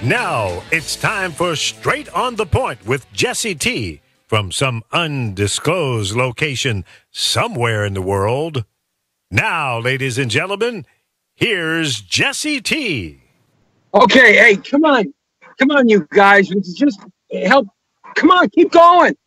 Now it's time for Straight on the Point with Jesse T. from some undisclosed location somewhere in the world. Now, ladies and gentlemen, here's Jesse T. Okay, hey, come on, you guys. Just help. Come on, keep going.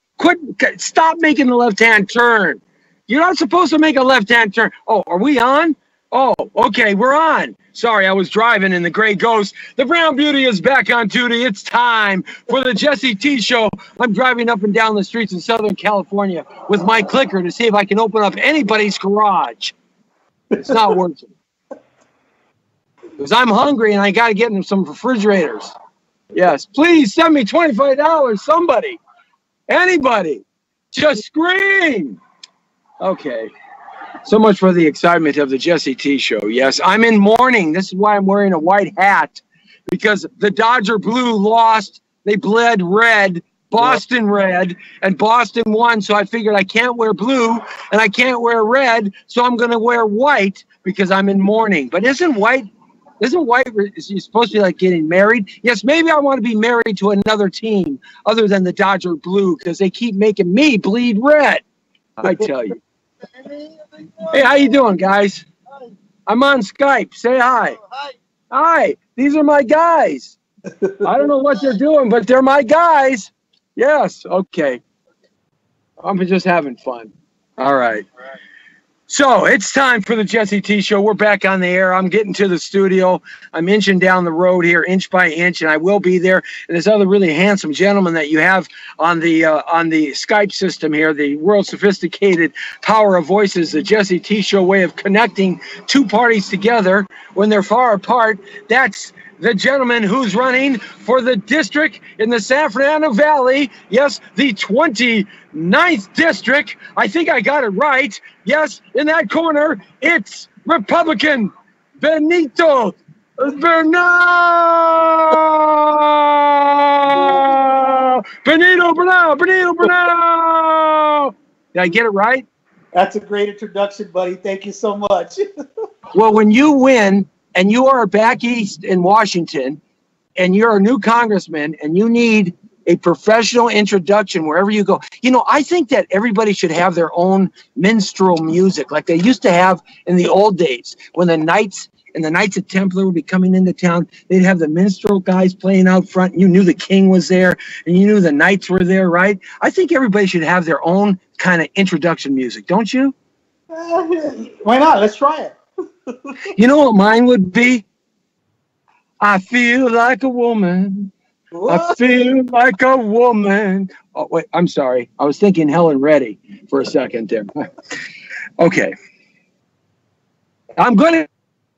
Stop making the left-hand turn. You're not supposed to make a left-hand turn. Oh, are we on? Oh, okay, we're on. Sorry, I was driving in the Gray Ghost. The Brown Beauty is back on duty. It's time for the Jesse T Show. I'm driving up and down the streets in Southern California with my clicker to see if I can open up anybody's garage. It's not working. Because I'm hungry and I got to get them some refrigerators. Yes, please send me $25. Somebody. Anybody. Just scream. Okay. So much for the excitement of the Jesse T Show. Yes, I'm in mourning. This is why I'm wearing a white hat. Because the Dodger Blue lost. They bled red. Boston red. And Boston won. So I figured I can't wear blue. And I can't wear red. So I'm going to wear white because I'm in mourning. But isn't white, you're supposed to be like getting married? Yes, maybe I want to be married to another team other than the Dodger Blue because they keep making me bleed red. I tell you. Hey, how you doing, guys? Hi. I'm on Skype. Say hi. Hi. Hi. These are my guys. I don't know what they're doing, but they're my guys. Yes. Okay. I'm just having fun. All right. So it's time for the Jesse T Show. We're back on the air. I'm getting to the studio. I'm inching down the road here, inch by inch, and I will be there. And this other really handsome gentleman that you have on the Skype system here, the world sophisticated power of voices, the Jesse T Show way of connecting two parties together when they're far apart. That's the gentleman who's running for the district in the San Fernando Valley. Yes, the 29th district. I think I got it right. Yes, in that corner, it's Republican Benito Bernal. Benito Bernal. Benito Bernal. Did I get it right? That's a great introduction, buddy. Thank you so much. Well, when you win, and you are back east in Washington, and you're a new congressman, and you need a professional introduction wherever you go. You know, I think that everybody should have their own minstrel music, like they used to have in the old days when the Knights and the Knights of Templar would be coming into town. They'd have the minstrel guys playing out front. You knew the king was there, and you knew the knights were there, right? I think everybody should have their own kind of introduction music, don't you? Why not? Let's try it. You know what mine would be? I feel like a woman. What? I feel like a woman. Oh, wait, I'm sorry. I was thinking Helen Reddy for a second there. Okay. I'm going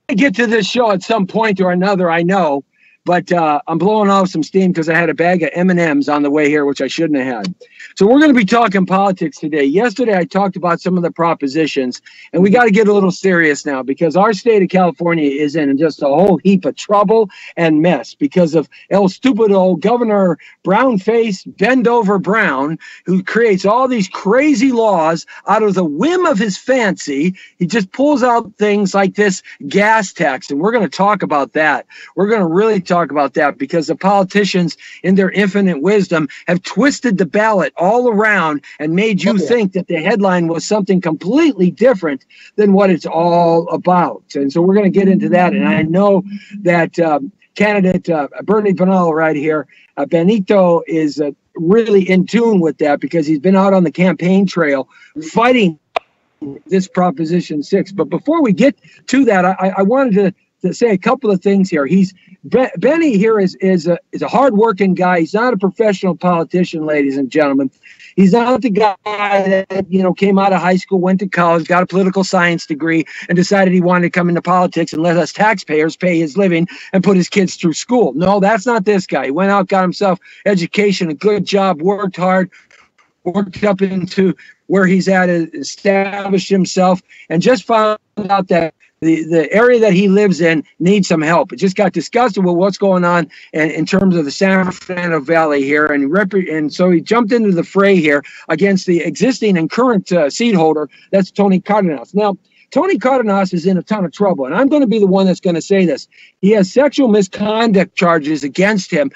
to get to this show at some point or another, I know. But I'm blowing off some steam because I had a bag of M&Ms on the way here, which I shouldn't have had. So we're going to be talking politics today. Yesterday, I talked about some of the propositions, and we got to get a little serious now because our state of California is in just a whole heap of trouble and mess because of El Stupido Governor Brownface Bend-Over Brown, who creates all these crazy laws out of the whim of his fancy. He just pulls out things like this gas tax, and we're going to talk about that. We're going to really talk about that because the politicians, in their infinite wisdom, have twisted the ballot all around and made you think that the headline was something completely different than what it's all about. And so we're going to get into that. And I know that candidate Benito Bernal right here, Benito is really in tune with that because he's been out on the campaign trail fighting this Proposition 6. But before we get to that, I wanted to say a couple of things here. Benny here is a hardworking guy. He's not a professional politician, ladies and gentlemen. He's not the guy that, came out of high school, went to college, got a political science degree, and decided he wanted to come into politics and let us taxpayers pay his living and put his kids through school. No, that's not this guy. He went out, got himself education, a good job, worked hard, worked up into where he's at, established himself, and just found out that the area that he lives in needs some help. It just got disgusted with what's going on in terms of the San Fernando Valley here. And so he jumped into the fray here against the existing and current seat holder. That's Tony Cardenas. Now, Tony Cardenas is in a ton of trouble, and I'm going to be the one that's going to say this. He has sexual misconduct charges against him,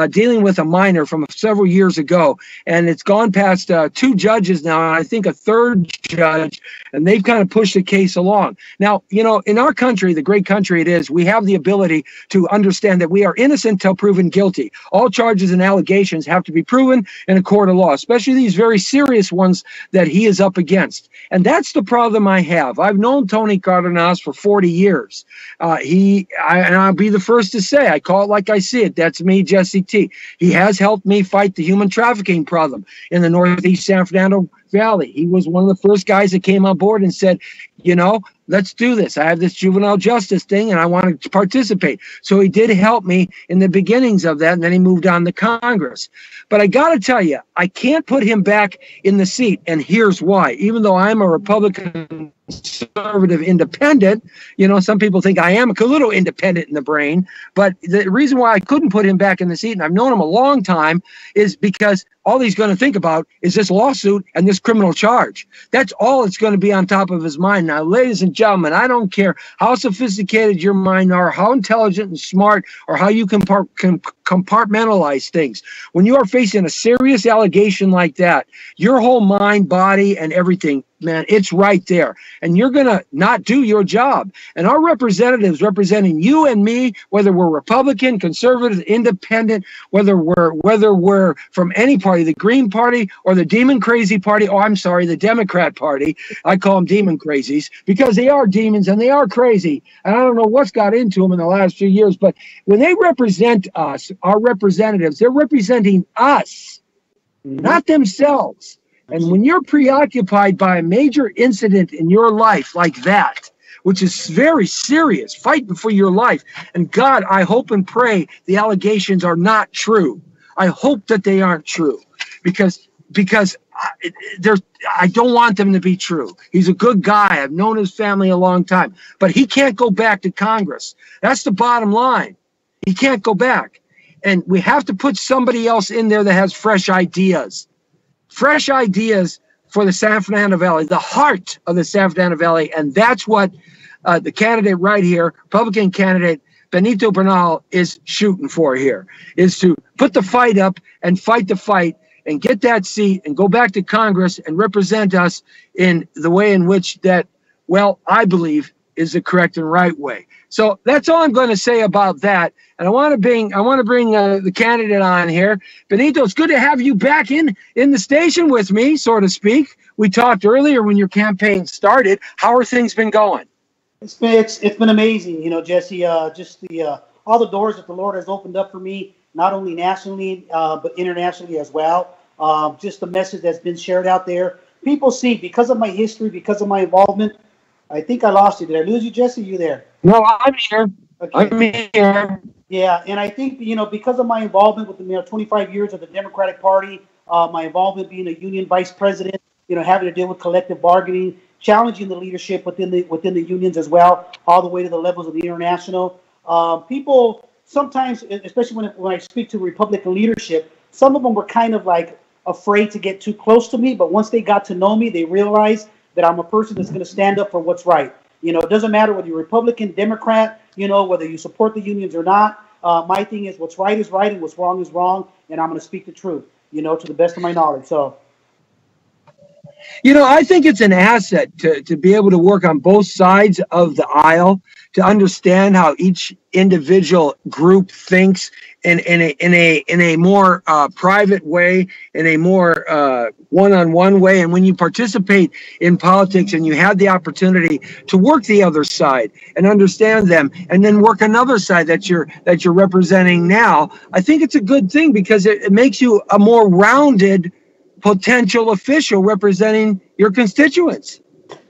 dealing with a minor from several years ago, and it's gone past 2 judges now, and I think a 3rd judge, and they've kind of pushed the case along. Now, you know, in our country, the great country it is, we have the ability to understand that we are innocent till proven guilty. All charges and allegations have to be proven in a court of law, especially these very serious ones that he is up against. And that's the problem I have. I've known Tony Cardenas for 40 years. And I'll be the first to say, I call it like I see it. That's me, Jesse T. He has helped me fight the human trafficking problem in the Northeast San Fernando Valley. He was one of the first guys that came on board and said, you know, let's do this. I have this juvenile justice thing and I want to participate. So he did help me in the beginnings of that, and then he moved on to Congress. But I got to tell you, I can't put him back in the seat, and here's why. Even though I'm a Republican conservative independent, you know, some people think I am a little independent in the brain, but the reason why I couldn't put him back in the seat, and I've known him a long time, is because all he's going to think about is this lawsuit and this criminal charge. That's all it's going to be on top of his mind. Now, ladies and gentlemen, I don't care how sophisticated your mind are, how intelligent and smart, or how you can compartmentalize things. When you are facing a serious allegation like that, your whole mind, body, and everything, man, it's right there. And you're going to not do your job. And our representatives representing you and me, whether we're Republican, conservative, independent, whether we're from any party, the Green Party or the Demon Crazy Party, the Democrat Party, I call them demon crazies because they are demons and they are crazy. And I don't know what's got into them in the last few years, but when they represent us, our representatives, they're representing us, not themselves. And when you're preoccupied by a major incident in your life like that, which is very serious, fighting for your life, and God, I hope and pray the allegations are not true. I hope that they aren't true because I don't want them to be true. He's a good guy. I've known his family a long time, but he can't go back to Congress. That's the bottom line. He can't go back. And we have to put somebody else in there that has fresh ideas. Fresh ideas for the San Fernando Valley, the heart of the San Fernando Valley. And that's what the candidate right here, Republican candidate Benito Bernal, is shooting for here, is to put the fight up and fight the fight and get that seat and go back to Congress and represent us in the way in which that, well, I believe is the correct and right way. So that's all I'm going to say about that. And I want to bring the candidate on here. Benito, it's good to have you back in the station with me, so to speak. We talked earlier when your campaign started. How are things been going? It's been amazing, you know, Jesse. Just the all the doors that the Lord has opened up for me, not only nationally but internationally as well. Just the message that's been shared out there. People see, because of my history, because of my involvement. I think I lost you. Did I lose you, Jesse? You there? No, I'm here. Okay. I'm here. Yeah, and I think, you know, because of my involvement with the 25 years of the Democratic Party, my involvement being a union vice president, you know, having to deal with collective bargaining, challenging the leadership within the unions as well, all the way to the levels of the international. People sometimes, especially when I speak to Republican leadership, some of them were kind of like afraid to get too close to me, but once they got to know me, they realized that I'm a person that's going to stand up for what's right. You know, it doesn't matter whether you're Republican, Democrat, you know, whether you support the unions or not. My thing is what's right is right and what's wrong is wrong, and I'm going to speak the truth, you know, to the best of my knowledge. So, you know, I think it's an asset to be able to work on both sides of the aisle, to understand how each individual group thinks in a more private way, in a more one-on-one way. And when you participate in politics and you have the opportunity to work the other side and understand them, and then work another side that you're representing now, I think it's a good thing because it makes you a more rounded potential official representing your constituents.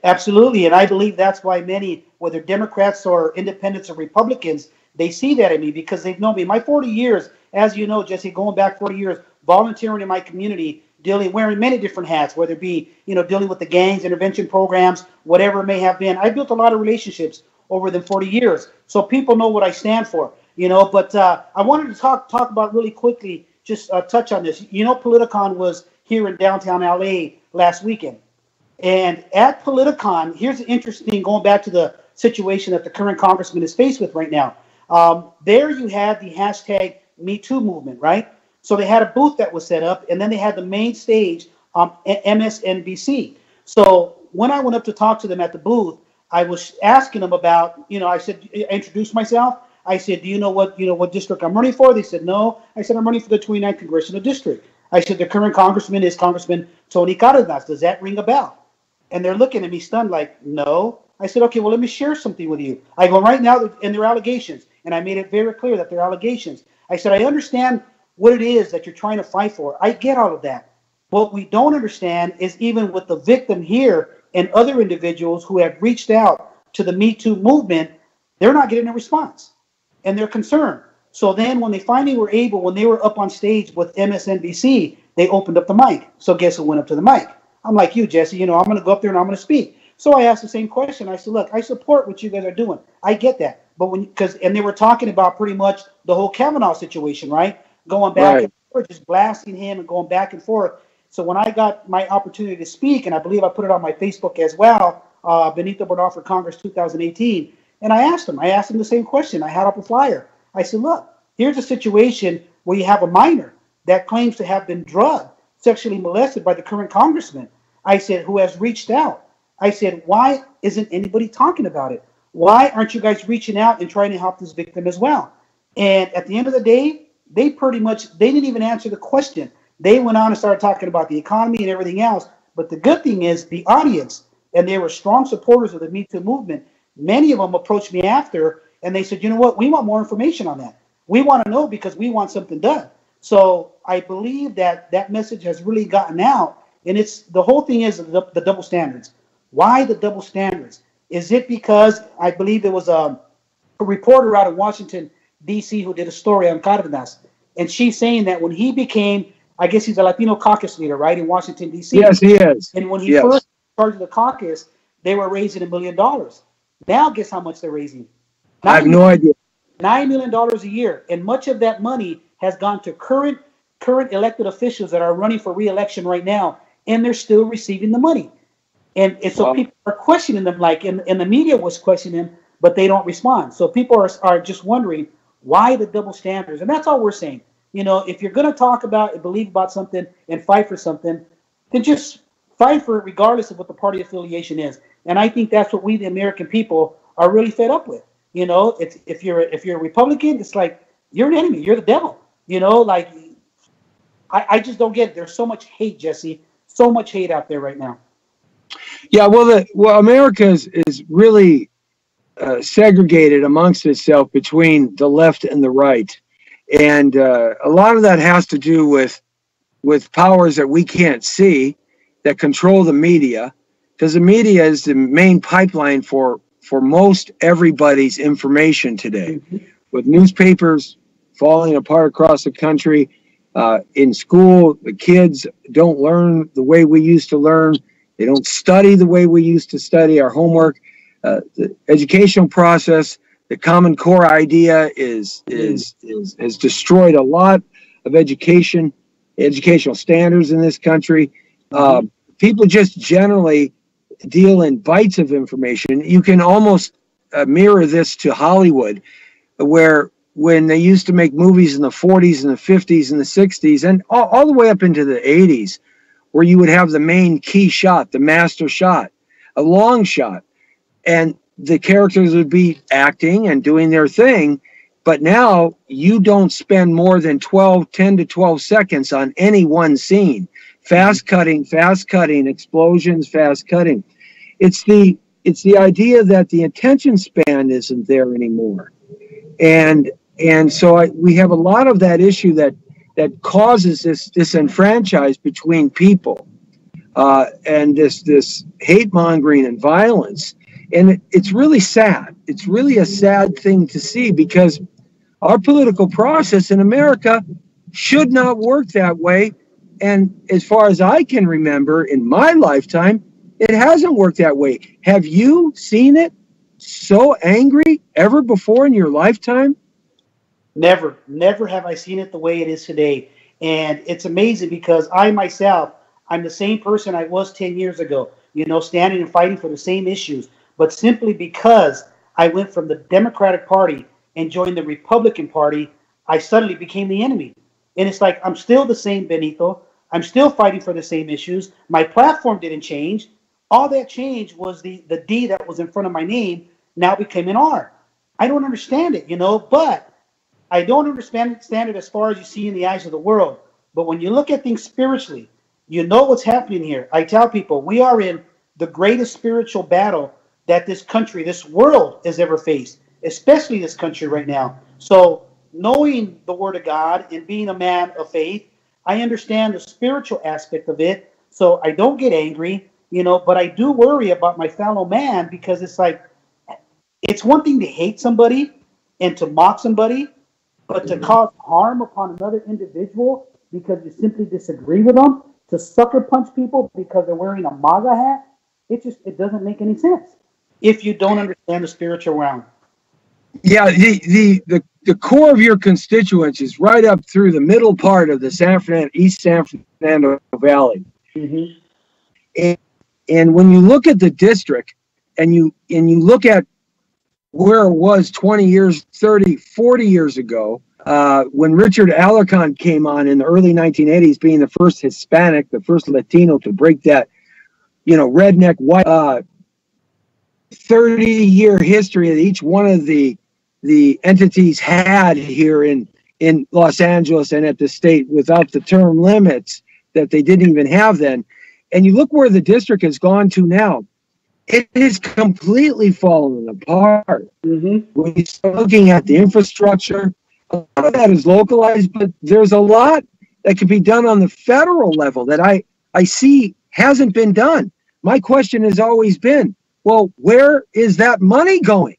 Absolutely, and I believe that's why many, whether Democrats or independents or Republicans, they see that in me because they've known me. My 40 years, as you know, Jesse, going back 40 years, volunteering in my community, wearing many different hats, whether it be, you know, dealing with the gangs, intervention programs, whatever it may have been. I built a lot of relationships over the 40 years, so people know what I stand for, you know. But I wanted to talk about really quickly, just touch on this. You know, Politicon was here in downtown LA last weekend. And at Politicon, here's the interesting, going back to the situation that the current congressman is faced with right now. There you had the hashtag Me Too movement, right? So they had a booth that was set up, and then they had the main stage on MSNBC. So when I went up to talk to them at the booth, I was asking them about, I said, I introduced myself. I said, do you know what district I'm running for? They said, no. I said, I'm running for the 29th Congressional District. I said, the current congressman is Congressman Tony Cardenas. Does that ring a bell? And they're looking at me stunned like, no. I said, okay, well, let me share something with you. I go, right now, and they're allegations. And I made it very clear that they're allegations. I said, I understand what it is that you're trying to fight for. I get all of that. What we don't understand is even with the victim here and other individuals who have reached out to the Me Too movement, they're not getting a response. And they're concerned. So then when they finally were able, when they were up on stage with MSNBC, they opened up the mic. So guess who went up to the mic? I'm like you, Jesse, I'm going to go up there and I'm going to speak. So I asked the same question. I said, look, I support what you guys are doing. I get that. But and they were talking about pretty much the whole Kavanaugh situation, right? Going back and forth, just blasting him and going back and forth. So when I got my opportunity to speak, and I believe I put it on my Facebook as well, Benito Bernal for Congress 2018, and I asked him the same question. I had up a flyer. I said, look, here's a situation where you have a minor that claims to have been drugged, sexually molested by the current congressman. I said, who has reached out. I said, why isn't anybody talking about it? Why aren't you guys reaching out and trying to help this victim as well? And at the end of the day, they didn't even answer the question. They went on and started talking about the economy and everything else. But the good thing is the audience, and they were strong supporters of the Me Too movement. Many of them approached me after, and they said, you know what, we want more information on that. We want to know because we want something done. So I believe that message has really gotten out. And the whole thing is the double standards. Why the double standards? Is it because I believe there was a reporter out of Washington, D.C. who did a story on Cardenas, and she's saying that when he became, I guess he's a Latino caucus leader, right, in Washington, D.C. Yes, he is. And when he first started the caucus, they were raising $1 million. Now guess how much they're raising? I have no idea. $9 million a year. And much of that money has gone to current elected officials that are running for re-election right now, and they're still receiving the money. And so people are questioning them, like in the media was questioning them, but they don't respond. So people are just wondering why the double standards. And that's all we're saying. If you're going to talk about and believe about something and fight for something, then just fight for it regardless of what the party affiliation is. And I think that's what we, the American people, are really fed up with. It's if you're a Republican, it's like you're an enemy, you're the devil. I just don't get it. There's so much hate, Jesse, so much hate out there right now. Yeah, well, America is really segregated amongst itself between the left and the right, and a lot of that has to do with powers that we can't see that control the media, because the media is the main pipeline for most everybody's information today. Mm-hmm. With newspapers falling apart across the country, in school, the kids don't learn the way we used to learn. They don't study the way we used to study our homework. The educational process, the Common Core idea has destroyed a lot of educational standards in this country. People just generally deal in bites of information. You can almost mirror this to Hollywood, where when they used to make movies in the 40s and the 50s and the 60s and all the way up into the 80s, where you would have the main key shot, the master shot, a long shot, and the characters would be acting and doing their thing. But now you don't spend more than 10 to 12 seconds on any one scene. Fast cutting, explosions, fast cutting. It's the idea that the attention span isn't there anymore. And so we have a lot of that issue that causes this disenfranchise between people, and this hate mongering and violence. And it's really sad. It's really a sad thing to see, because our political process in America should not work that way. And as far as I can remember in my lifetime, it hasn't worked that way. Have you seen it so angry ever before in your lifetime? Never have I seen it the way it is today. And it's amazing because I'm the same person I was 10 years ago. standing and fighting for the same issues. But simply because I went from the Democratic Party and joined the Republican Party, I suddenly became the enemy. And it's like, I'm still the same Benito. I'm still fighting for the same issues. My platform didn't change. All that changed was the D that was in front of my name now became an R. I don't understand it, but I don't understand it as far as you see in the eyes of the world. But when you look at things spiritually, you know what's happening here. I tell people we are in the greatest spiritual battle that this country, this world has ever faced, especially this country right now. So knowing the Word of God and being a man of faith, I understand the spiritual aspect of it. So I don't get angry, but I do worry about my fellow man, because it's like, it's one thing to hate somebody and to mock somebody, but to cause harm upon another individual because you simply disagree with them, to sucker punch people because they're wearing a MAGA hat, it doesn't make any sense if you don't understand the spiritual realm. Yeah, the core of your constituents is right up through the middle part of the East San Fernando Valley. Mm-hmm. And when you look at the district and you look at where it was 20 years, 30, 40 years ago, when Richard Alarcon came on in the early 1980s, being the first Hispanic, the first Latino to break that, redneck white 30-year history that each one of the entities had here in Los Angeles and at the state without the term limits that they didn't even have then. And you look where the district has gone to now. It is completely fallen apart. Mm-hmm. When you start looking at the infrastructure, a lot of that is localized, but there's a lot that can be done on the federal level that I see hasn't been done. My question has always been, well, where is that money going?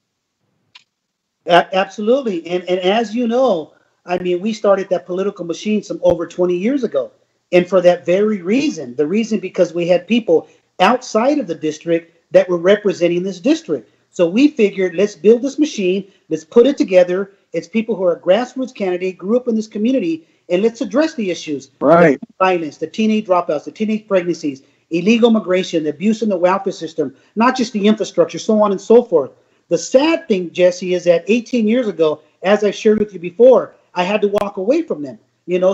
Absolutely. And as you know, we started that political machine some over 20 years ago. And for that very reason, because we had people outside of the district that were representing this district. So we figured, let's build this machine, let's put it together. It's people who are grassroots candidate, grew up in this community, and let's address the issues. Right. The violence, the teenage dropouts, the teenage pregnancies, illegal migration, the abuse in the welfare system, not just the infrastructure, so on and so forth. The sad thing, Jesse, is that 18 years ago, as I shared with you before, I had to walk away from them.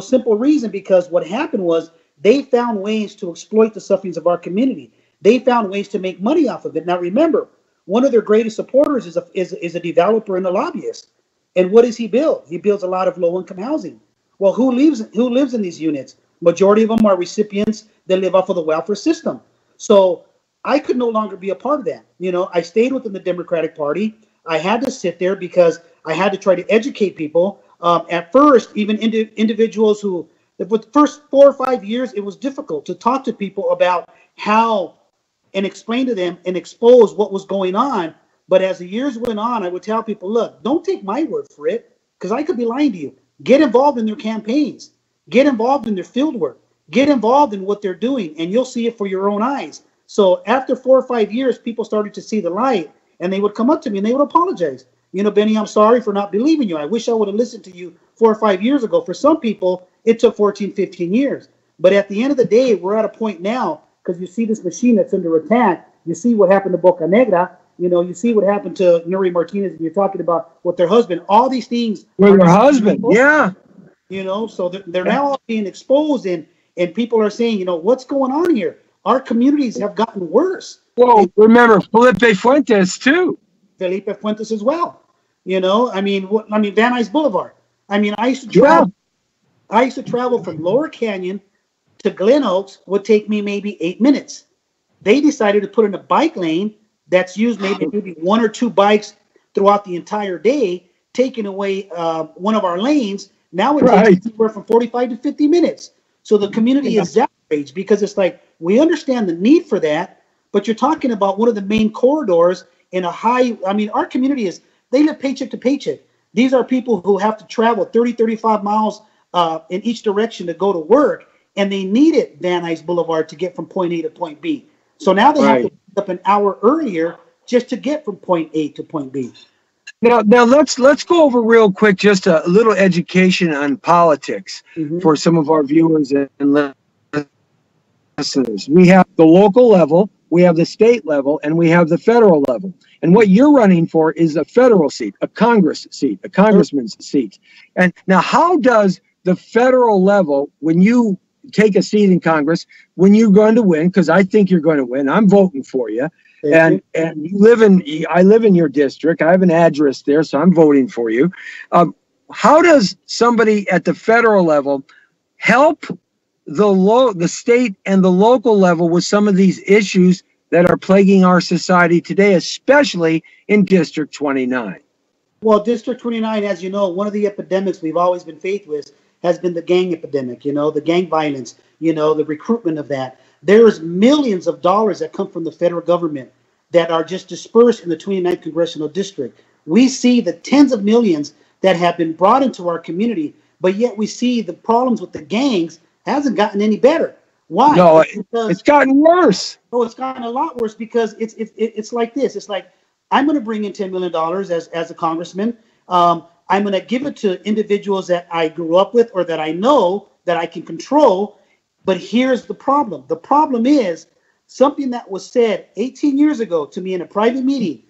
Simple reason, because what happened was they found ways to exploit the sufferings of our community. They found ways to make money off of it. Now, remember, one of their greatest supporters is a developer and a lobbyist. And what does he build? He builds a lot of low-income housing. Well, who lives in these units? Majority of them are recipients that live off of the welfare system. So I could no longer be a part of that. I stayed within the Democratic Party. I had to sit there because I had to try to educate people. At first, even individuals who, for the first 4 or 5 years, it was difficult to talk to people about how and explain to them and expose what was going on. But as the years went on, I would tell people, look, don't take my word for it, because I could be lying to you. Get involved in their campaigns. Get involved in their field work. Get involved in what they're doing, and you'll see it for your own eyes. So after 4 or 5 years, people started to see the light, and they would come up to me and they would apologize. Benny, I'm sorry for not believing you. I wish I would have listened to you 4 or 5 years ago. For some people, it took 14, 15 years. But at the end of the day, we're at a point now, because you see this machine that's under attack. You see what happened to Boca Negra. You see what happened to Nuri Martinez, and you're talking about with their husband. All these things. With her husband, yeah. So they're now all being exposed, and people are saying, what's going on here? Our communities have gotten worse. Well, remember Felipe Fuentes too. Felipe Fuentes as well. Van Nuys Boulevard. I used to travel. Yeah. I used to travel from Lower Canyon to Glen Oaks. Would take me maybe 8 minutes. They decided to put in a bike lane that's used maybe 1 or 2 bikes throughout the entire day, taking away one of our lanes. Now it takes anywhere from 45 to 50 minutes. So the community is outraged, because it's like, we understand the need for that, but you're talking about one of the main corridors in a high, our community they live paycheck to paycheck. These are people who have to travel 30, 35 miles in each direction to go to work, and they needed Van Nuys Boulevard to get from point A to point B. So now they have to pick up an hour earlier just to get from point A to point B. Now let's go over real quick just a little education on politics for some of our viewers and listeners. We have the local level, we have the state level, and we have the federal level. And what you're running for is a federal seat, a Congress seat, a congressman's seat. And now, how does the federal level, when you take a seat in Congress, when you're going to win, because I think you're going to win, I'm voting for you. And I live in your district. I have an address there, so I'm voting for you. How does somebody at the federal level help the state and the local level with some of these issues that are plaguing our society today, especially in District 29? Well, District 29, as you know, one of the epidemics we've always been faced with has been the gang epidemic, the gang violence, the recruitment of that. There's millions of dollars that come from the federal government that are just dispersed in the 29th Congressional District. We see the tens of millions that have been brought into our community, but yet we see the problems with the gangs hasn't gotten any better. Why? No, it's gotten worse. Oh, it's gotten a lot worse because it's like this. It's like, I'm going to bring in $10 million as a congressman. I'm going to give it to individuals that I grew up with or that I know that I can control. But here's the problem. The problem is something that was said 18 years ago to me in a private meeting.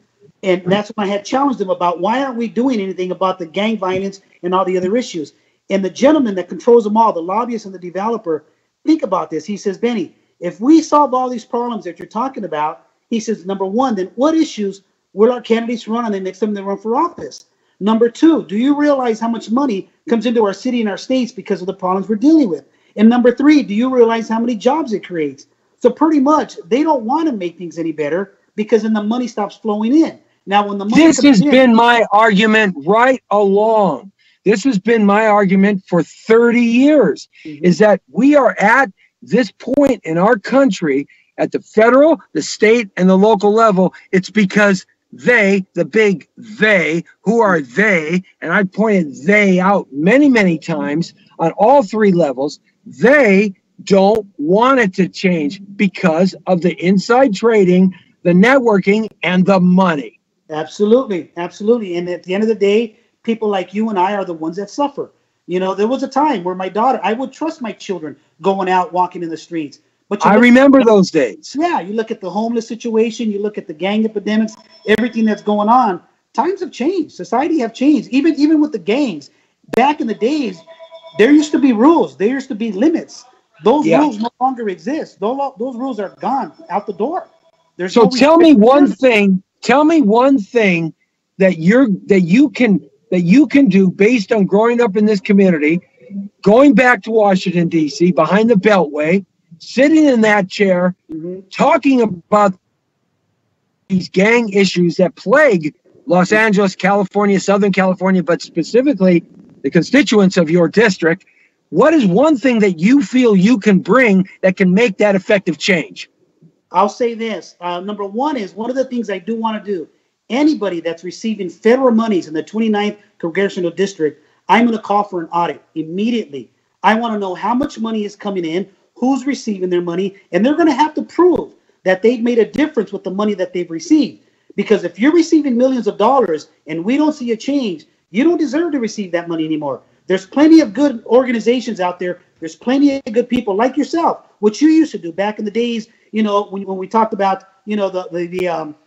And that's when I had challenged them about why aren't we doing anything about the gang violence and all the other issues. And the gentleman that controls them all, the lobbyist and the developer, think about this. He says, Benny, if we solve all these problems that you're talking about, he says, number one, then what issues will our candidates run on the next time they run for office? Number two, do you realize how much money comes into our city and our states because of the problems we're dealing with? And number three, do you realize how many jobs it creates? So pretty much they don't want to make things any better because then the money stops flowing in. Now, when the money this has been my argument right along. This has been my argument for 30 years, is that we are at this point in our country at the federal, the state, and the local level. It's because they, the big they, who are they, and I pointed they out many, many times on all three levels, they don't want it to change because of the inside trading, the networking, and the money. Absolutely, absolutely. And at the end of the day, people like you and I are the ones that suffer. There was a time where my daughter, I would trust my children going out, walking in the streets. But I remember those days. Yeah, you look at the homeless situation, you look at the gang epidemics, everything that's going on. Times have changed. Society have changed. Even with the gangs, back in the days, there used to be rules. There used to be limits. Those rules no longer exist. Those rules are gone out the door. So tell me one thing. Tell me one thing that you can do based on growing up in this community, going back to Washington, D.C., behind the Beltway, sitting in that chair, talking about these gang issues that plague Los Angeles, California, Southern California, but specifically the constituents of your district. What is one thing that you feel you can bring that can make that effective change? I'll say this. Number one is one of the things I do want to do. Anybody that's receiving federal monies in the 29th Congressional District, I'm going to call for an audit immediately. I want to know how much money is coming in, who's receiving their money, and they're going to have to prove that they've made a difference with the money that they've received. Because if you're receiving millions of dollars and we don't see a change, you don't deserve to receive that money anymore. There's plenty of good organizations out there. There's plenty of good people like yourself, what you used to do back in the days, when we talked about, the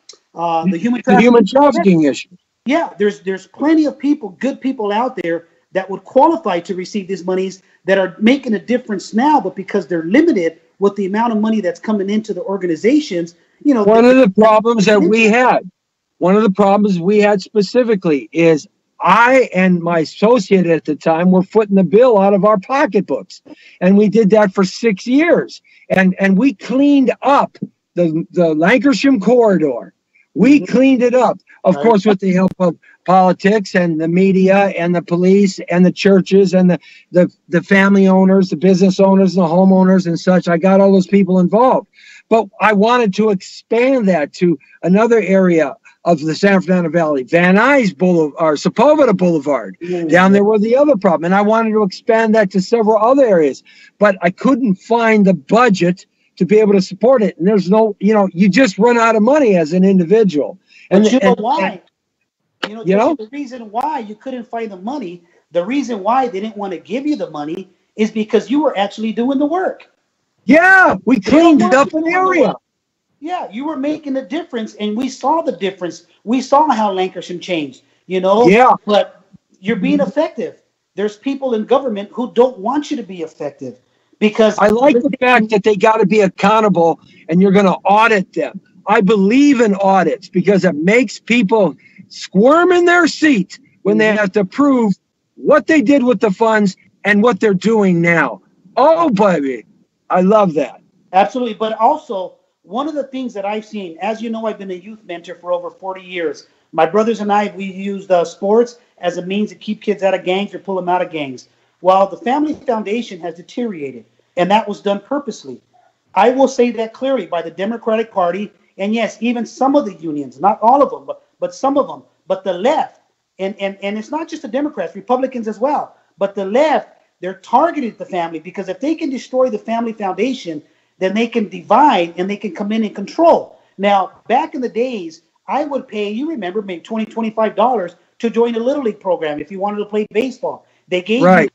human trafficking issue. Yeah, there's plenty of people, good people out there that would qualify to receive these monies that are making a difference now, but because they're limited with the amount of money that's coming into the organizations, one of the problems that we had specifically is I and my associate at the time were footing the bill out of our pocketbooks. And we did that for 6 years. And we cleaned up the Lancashire corridor. We cleaned it up, of course, with the help of politics and the media and the police and the churches and the family owners, the business owners, the homeowners and such. I got all those people involved. But I wanted to expand that to another area of the San Fernando Valley, Van Nuys Boulevard, or Sepulveda Boulevard, down there were the other problem. And I wanted to expand that to several other areas, but I couldn't find the budget to be able to support it. And there's no, you just run out of money as an individual. And why? The reason why you couldn't find the money, the reason why they didn't want to give you the money is because you were actually doing the work. Yeah, we cleaned up an area. Yeah, you were making a difference, and we saw the difference. We saw how Lancashire changed, you know. Yeah. But you're being effective. There's people in government who don't want you to be effective because I like the fact that they got to be accountable and you're going to audit them. I believe in audits because it makes people squirm in their seat when they have to prove what they did with the funds and what they're doing now. Oh, baby. I love that. Absolutely. But also, one of the things that I've seen, as you know, I've been a youth mentor for over 40 years. My brothers and I, we used sports as a means to keep kids out of gangs or pull them out of gangs. While the family foundation has deteriorated, and that was done purposely. I will say that clearly by the Democratic Party, and yes, even some of the unions, not all of them, but some of them, but the left, and it's not just the Democrats, Republicans as well, but the left, they're targeted the family because if they can destroy the family foundation, then they can divide and they can come in and control. Now, back in the days, I would pay, you remember, maybe $20, $25 to join a Little League program if you wanted to play baseball. They gave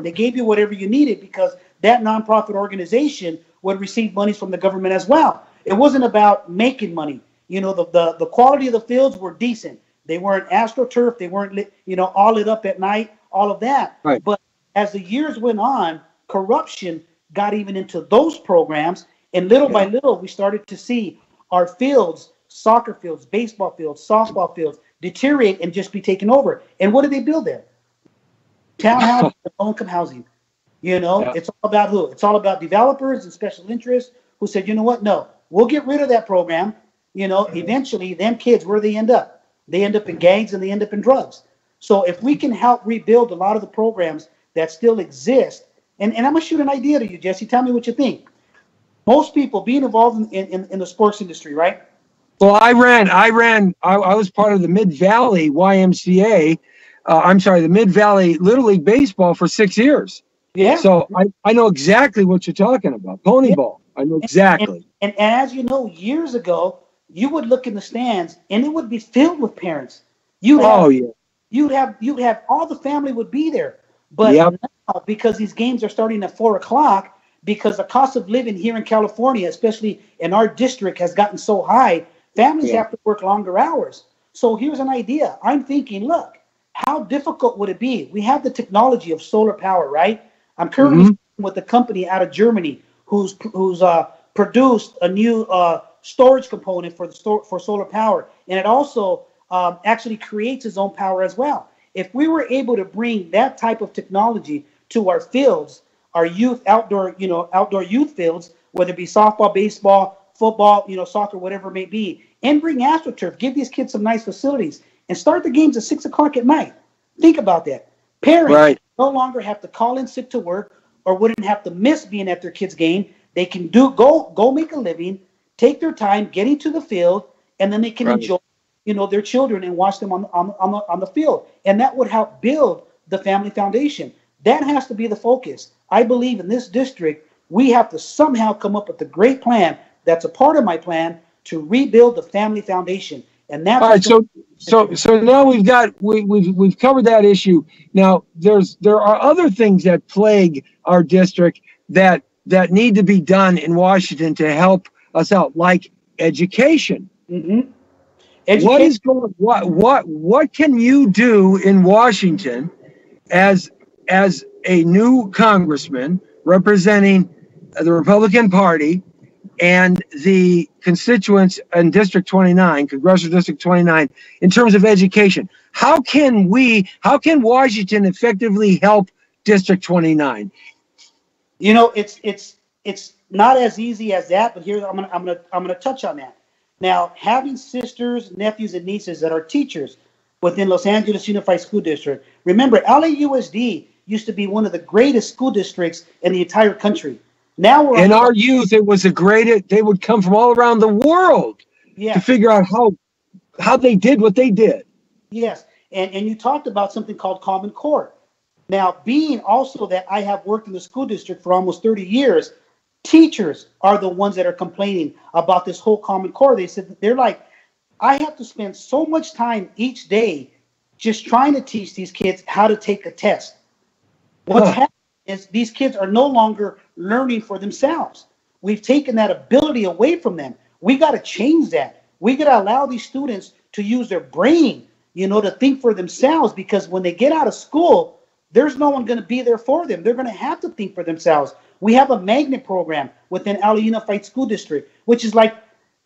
they gave you whatever you needed because that nonprofit organization would receive monies from the government as well. It wasn't about making money. You know, the quality of the fields were decent. They weren't AstroTurf. They weren't, all lit up at night, all of that. Right. But as the years went on, corruption got even into those programs. And little by little, we started to see our fields, soccer fields, baseball fields, softball fields, deteriorate and just be taken over. And what did they build there? Townhouse, low-income housing. It's all about who? It's all about developers and special interests who said, you know what? No, we'll get rid of that program. Eventually, them kids, where they end up? They end up in gangs and they end up in drugs. So if we can help rebuild a lot of the programs that still exist, and I'm going to shoot an idea to you, Jesse. Tell me what you think. Most people being involved in the sports industry, right? Well, I was part of the Mid-Valley YMCA. The Mid-Valley Little League Baseball for 6 years. Yeah. So I know exactly what you're talking about. Pony ball. I know exactly. And as you know, years ago, you would look in the stands and it would be filled with parents. You'd have all the family would be there. But now, because these games are starting at 4:00, because the cost of living here in California, especially in our district, has gotten so high, families have to work longer hours. So here's an idea. I'm thinking, look, how difficult would it be? We have the technology of solar power, right? I'm currently with a company out of Germany who's produced a new storage component for solar power, and it also actually creates its own power as well. If we were able to bring that type of technology to our fields, our youth outdoor youth fields, whether it be softball, baseball, football, soccer, whatever it may be, and bring AstroTurf, give these kids some nice facilities, and start the games at 6:00 at night. Think about that. Parents no longer have to call in sick to work or wouldn't have to miss being at their kid's game. They can go make a living, take their time getting to the field, and then they can enjoy, their children and watch them on the field. And that would help build the family foundation. That has to be the focus. I believe in this district, we have to somehow come up with a great plan that's a part of my plan to rebuild the family foundation. And that's all right. So now we've covered that issue. Now there are other things that plague our district that need to be done in Washington to help us out, like education. What can you do in Washington as a new congressman representing the Republican Party and the constituents in District 29, Congressional District 29, in terms of education? How can Washington effectively help District 29? It's not as easy as that, but here I'm gonna touch on that. Now, having sisters, nephews, and nieces that are teachers within Los Angeles Unified School District. Remember, LAUSD used to be one of the greatest school districts in the entire country. Now in our youth, it was they would come from all around the world to figure out how they did what they did. Yes, and you talked about something called Common Core. Now, being also that I have worked in the school district for almost 30 years, teachers are the ones that are complaining about this whole Common Core. They said they're like, I have to spend so much time each day just trying to teach these kids how to take a test. What's happening is these kids are no longer learning for themselves. We've taken that ability away from them. We got to change that. We got to allow these students to use their brain, to think for themselves, because when they get out of school, there's no one going to be there for them. They're going to have to think for themselves. We have a magnet program within LA Unified School District, which is like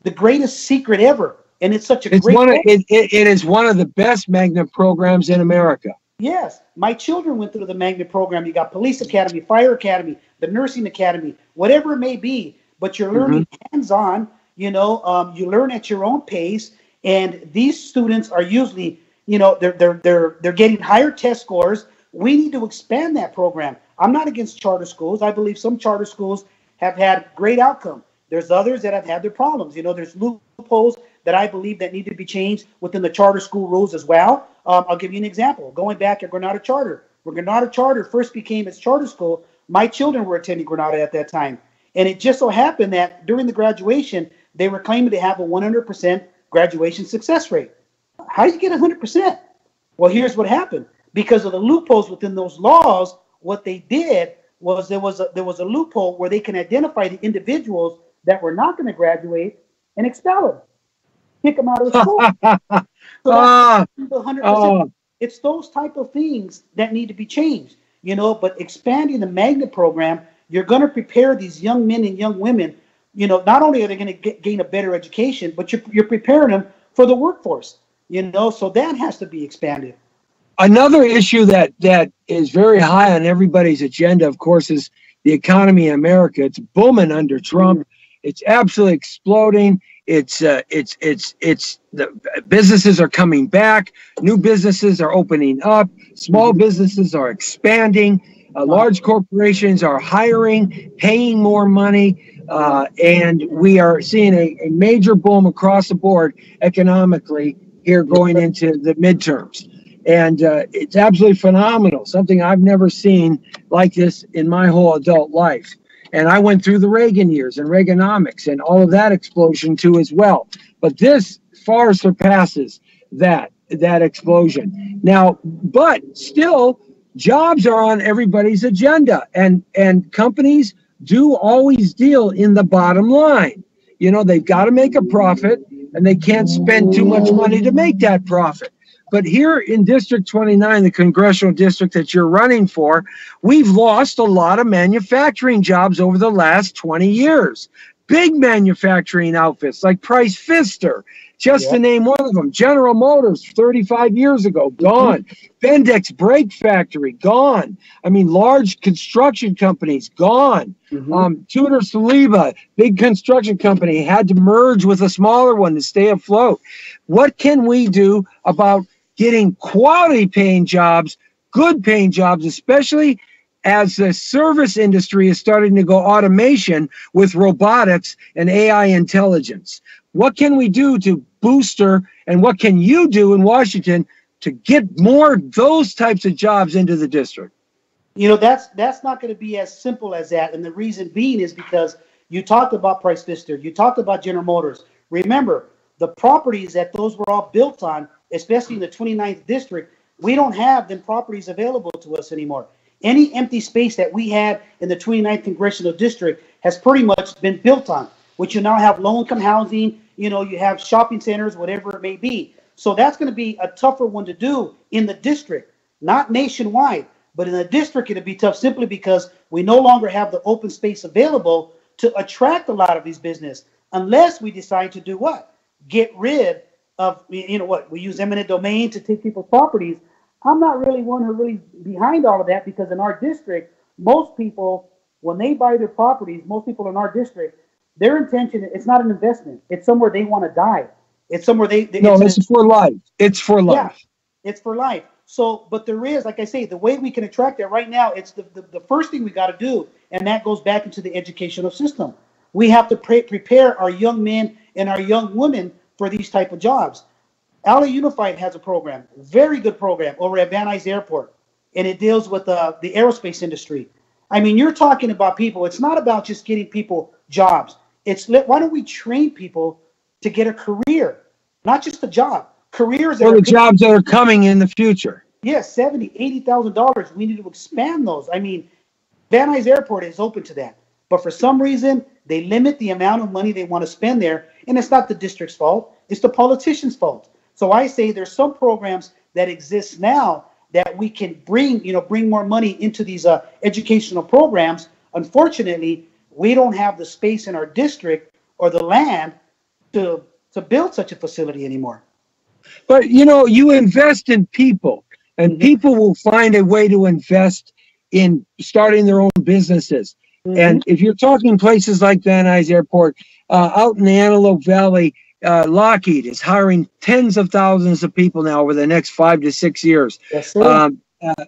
the greatest secret ever. And it's such a it is one of the best magnet programs in America. Yes. My children went through the magnet program. You got police academy, fire academy, the nursing academy, whatever it may be, but you're learning hands-on, you learn at your own pace. And these students are usually, they're getting higher test scores. We need to expand that program. I'm not against charter schools. I believe some charter schools have had great outcome. There's others that have had their problems. There's loopholes that I believe that need to be changed within the charter school rules as well. I'll give you an example. Going back at Granada Charter, when Granada Charter first became its charter school, my children were attending Granada at that time. And it just so happened that during the graduation, they were claiming to have a 100% graduation success rate. How do you get 100%? Well, here's what happened. Because of the loopholes within those laws, what they did was there was a loophole where they can identify the individuals that were not going to graduate and expel them, kick them out of the school. So 100%. It's those type of things that need to be changed, but expanding the magnet program, you're going to prepare these young men and young women, not only are they going to gain a better education, but you're preparing them for the workforce, so that has to be expanded. Another issue that is very high on everybody's agenda, of course, is the economy in America. It's booming under Trump. It's absolutely exploding. The businesses are coming back. New businesses are opening up. Small businesses are expanding. Large corporations are hiring, paying more money, and we are seeing a major boom across the board economically here going into the midterms. And it's absolutely phenomenal, something I've never seen like this in my whole adult life. And I went through the Reagan years and Reaganomics and all of that explosion too as well. But this far surpasses that explosion. Now, but still, jobs are on everybody's agenda, and companies do always deal in the bottom line. They've got to make a profit, and they can't spend too much money to make that profit. But here in District 29, the congressional district that you're running for, we've lost a lot of manufacturing jobs over the last 20 years. Big manufacturing outfits like Price Pfister, just to name one of them. General Motors, 35 years ago, gone. Bendix Brake Factory, gone. I mean, large construction companies, gone. Tudor Saliba, big construction company, had to merge with a smaller one to stay afloat. What can we do about getting quality paying jobs, good paying jobs, especially as the service industry is starting to go automation with robotics and AI intelligence? What can we do to booster, and what can you do in Washington to get more of those types of jobs into the district? That's not going to be as simple as that. And the reason being is because you talked about Price Pfister, you talked about General Motors. Remember, the properties that those were all built on, especially in the 29th district, we don't have them properties available to us anymore. Any empty space that we had in the 29th congressional district has pretty much been built on, which you now have low-income housing, you have shopping centers, whatever it may be. So that's going to be a tougher one to do in the district, not nationwide, but in the district it'll be tough simply because we no longer have the open space available to attract a lot of these business, unless we decide to do what? Get rid of, we use eminent domain to take people's properties. I'm not really one who really behind all of that, because in our district, most people, when they buy their properties, most people in our district, their intention, it's not an investment. It's somewhere they want to die. It's somewhere it's for life. It's for life. Yeah, it's for life. So, but there is, like I say, the way we can attract that right now, it's the first thing we got to do, and that goes back into the educational system. We have to prepare our young men and our young women for these type of jobs. LA Unified has a program, very good program, over at Van Nuys Airport, and it deals with the aerospace industry. I mean, you're talking about people. It's not about just getting people jobs. Why don't we train people to get a career, not just a job? Careers for the jobs that are coming in the future. Yes, $70,000, $80,000. We need to expand those. I mean, Van Nuys Airport is open to that, but for some reason they limit the amount of money they want to spend there, And it's not the district's fault. It's the politician's fault. So I say there's some programs that exist now that we can bring more money into these educational programs. Unfortunately, we don't have the space in our district or the land to build such a facility anymore. But, you invest in people, and people will find a way to invest in starting their own businesses. And if you're talking places like Van Nuys Airport, out in the Antelope Valley, Lockheed is hiring tens of thousands of people now over the next 5 to 6 years. Yes, sir.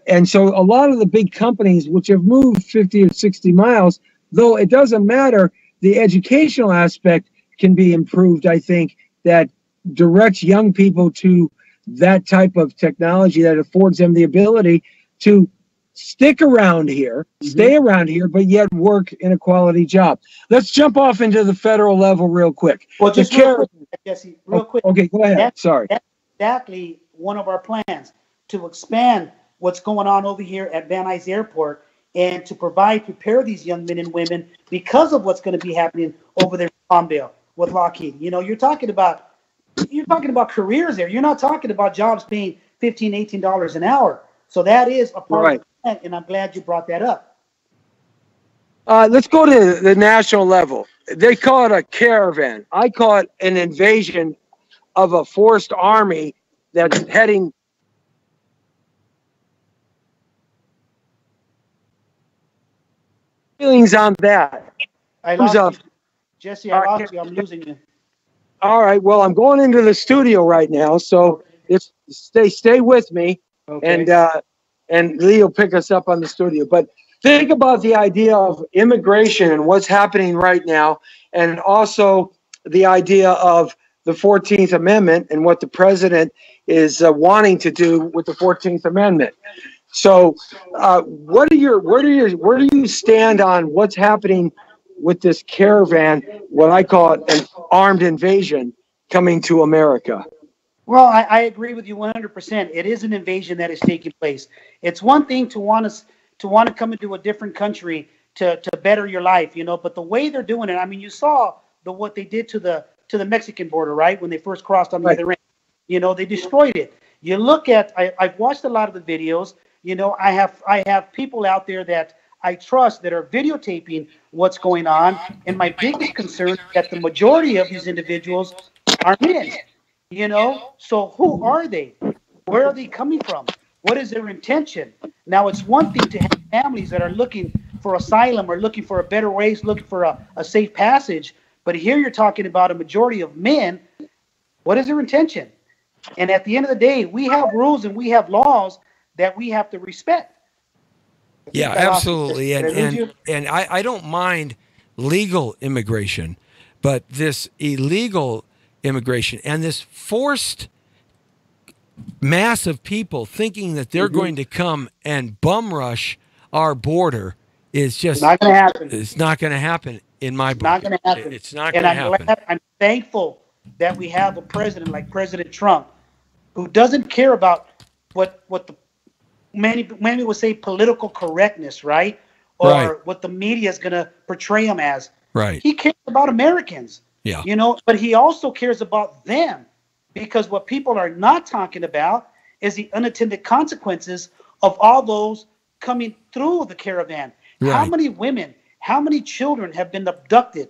And so a lot of the big companies, which have moved 50 or 60 miles, though it doesn't matter, the educational aspect can be improved, I think, that directs young people to that type of technology that affords them the ability to stick around here, stay around here, but yet work in a quality job. Let's jump off into the federal level real quick. Well, just real quick, Jesse, real quick. Okay, go ahead. Sorry. That's exactly one of our plans, to expand what's going on over here at Van Nuys Airport and to prepare these young men and women because of what's going to be happening over there in Palmdale with Lockheed. You're talking about careers there. You're not talking about jobs paying $15, $18 an hour. So that is a part of the plan, and I'm glad you brought that up. Let's go to the national level. They call it a caravan. I call it an invasion of a forced army that's heading. Feelings on that? I lost you. Jesse, I lost you. I'm losing you. All right. Well, I'm going into the studio right now, so stay with me, and Lee will pick us up on the studio. But think about the idea of immigration and what's happening right now, and also the idea of the 14th Amendment and what the president is wanting to do with the 14th Amendment. So, where do you stand on what's happening with this caravan, what I call it an armed invasion coming to America? Well, I agree with you 100%. It is an invasion that is taking place. It's one thing to want to come into a different country to better your life, but the way they're doing it, I mean, you saw what they did to the Mexican border, right? When they first crossed on the other end, they destroyed it. You look at, I've watched a lot of the videos. I have people out there that I trust that are videotaping what's going on. And my biggest concern is that the majority of these individuals are men, So who are they? Where are they coming from? What is their intention? Now, it's one thing to have families that are looking for asylum or looking for a better ways, looking for a safe passage. But here you're talking about a majority of men. What is their intention? And at the end of the day, we have rules and we have laws that we have to respect. Yeah, absolutely. And I don't mind legal immigration, but this illegal immigration and this forced mass of people thinking that they're going to come and bum rush our border is just not going to happen. It's not going to happen in my book. Not going to happen. It's not going to happen. I'm thankful that we have a president like President Trump who doesn't care about what the many would say political correctness, right? Or what the media is going to portray him as. Right. He cares about Americans. Yeah. But he also cares about them, because what people are not talking about is the unintended consequences of all those coming through the caravan. Right. How many women, how many children have been abducted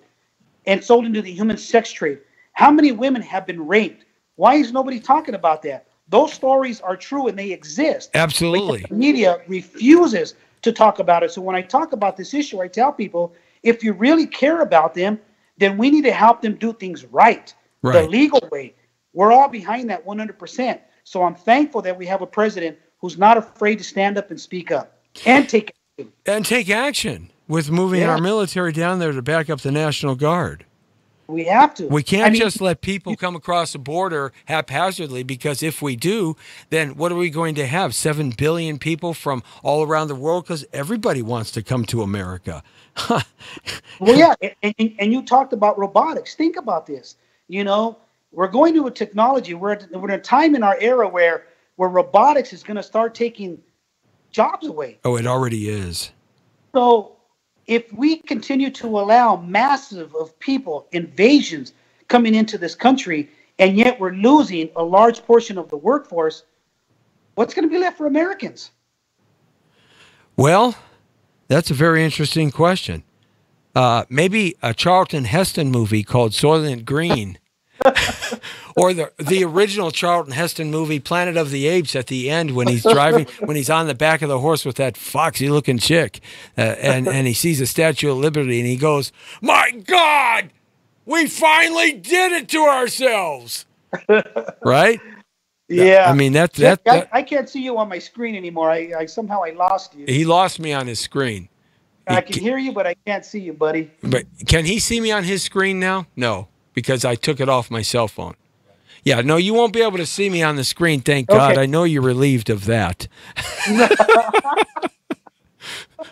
and sold into the human sex trade? How many women have been raped? Why is nobody talking about that? Those stories are true and they exist. Absolutely. But the media refuses to talk about it. So when I talk about this issue, I tell people, if you really care about them, then we need to help them do things right. The legal way. We're all behind that 100%. So I'm thankful that we have a president who's not afraid to stand up and speak up and take action. And take action with moving our military down there to back up the National Guard. We have to. We can't just let people come across the border haphazardly, because if we do, then what are we going to have? 7 billion people from all around the world, because everybody wants to come to America. Well, yeah, and you talked about robotics. Think about this. We're going to a technology. We're in a time in our era where robotics is going to start taking jobs away. Oh, it already is. So if we continue to allow massive of people, invasions, coming into this country, and yet we're losing a large portion of the workforce. What's going to be left for Americans? Well, that's a very interesting question. Maybe a Charlton Heston movie called Soylent Green. Or the original Charlton Heston movie, Planet of the Apes, at the end when he's driving, when he's on the back of the horse with that foxy-looking chick, and he sees the Statue of Liberty, and he goes, "My God, we finally did it to ourselves!" Right? Yeah. I mean, that I can't see you on my screen anymore. I somehow lost you. He lost me on his screen. I can hear you, but I can't see you, buddy. But can he see me on his screen now? No, because I took it off my cell phone. Yeah, no, you won't be able to see me on the screen, thank God. I know you're relieved of that.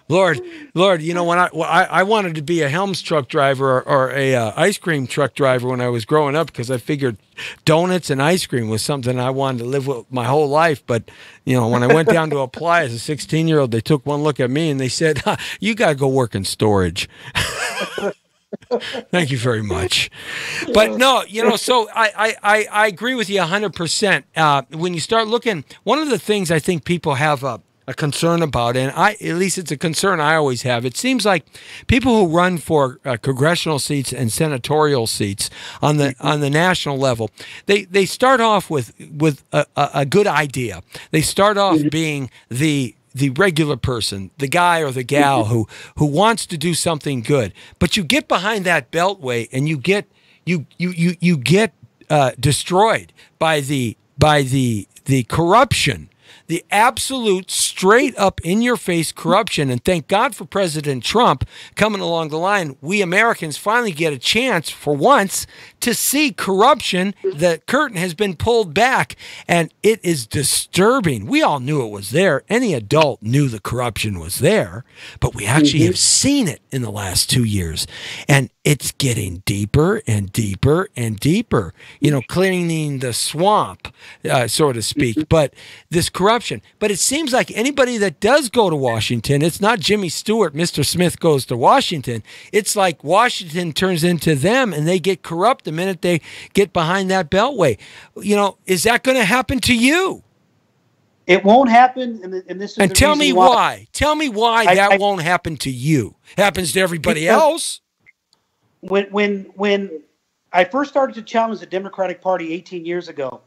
Lord, you know, when I wanted to be a Helms truck driver or a ice cream truck driver when I was growing up, because I figured donuts and ice cream was something I wanted to live with my whole life. But, you know, when I went down to apply as a 16-year-old, they took one look at me and they said, "You got to go work in storage." Thank you very much. But no, you know, so I agree with you 100%. When you start looking, one of the things I think people have a concern about, and at least it's a concern I always have, it seems like people who run for congressional seats and senatorial seats on the national level, they start off with a good idea. They start off being the regular person, the guy or the gal who wants to do something good. But you get behind that beltway and you get destroyed by the corruption, the absolute straight up in your face corruption. And thank God for President Trump coming along the line. We Americans finally get a chance for once to see corruption. The curtain has been pulled back, and it is disturbing. We all knew it was there. Any adult knew the corruption was there, but we actually have seen it in the last 2 years, and it's getting deeper and deeper and deeper, you know, cleaning the swamp, so to speak. But this corruption, but it seems like anybody that does go to Washington, it's not Jimmy Stewart, Mr. Smith goes to Washington. It's like Washington turns into them, and they get corrupt the minute they get behind that beltway. You know, is that going to happen to you? It won't happen, and this is and the tell me why. why. Tell me why that won't happen to you. It happens to everybody else. When I first started to challenge the Democratic Party 18 years ago,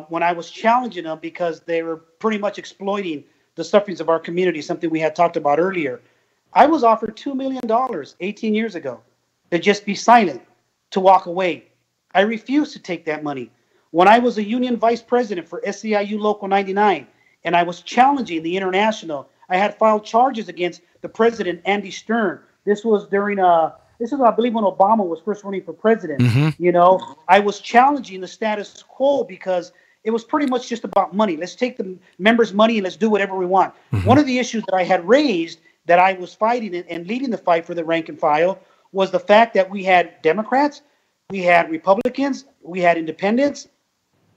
when I was challenging them because they were pretty much exploiting the sufferings of our community, something we had talked about earlier, I was offered $2 million 18 years ago to just be silent, to walk away. I refused to take that money. When I was a union vice president for SEIU Local 99, and I was challenging the international, I had filed charges against the president, Andy Stern. This was during this is, I believe, when Obama was first running for president. You know, I was challenging the status quo because it was pretty much just about money. Let's take the members' money and let's do whatever we want. One of the issues that I had raised, that I was fighting and leading the fight for the rank and file, was the fact that we had Democrats, we had Republicans, we had independents,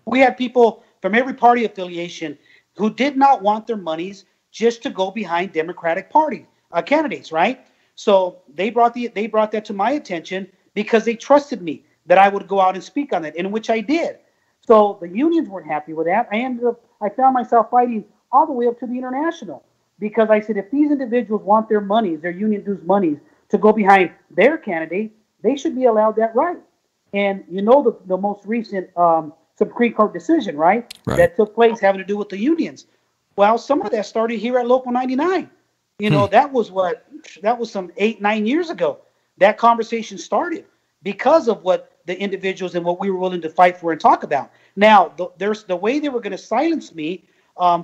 we had people from every party affiliation who did not want their monies just to go behind Democratic Party candidates, right? So they brought that to my attention because they trusted me that I would go out and speak on that, in which I did. So the unions weren't happy with that. I found myself fighting all the way up to the international, because I said, if these individuals want their monies, their union dues monies, to go behind their candidate, they should be allowed that right. And you know the most recent Supreme Court decision, right? That took place having to do with the unions. Well, some of that started here at Local 99. You know, that was some 8-9 years ago. That conversation started because of what the individuals and what we were willing to fight for and talk about. Now, there's the way they were going to silence me.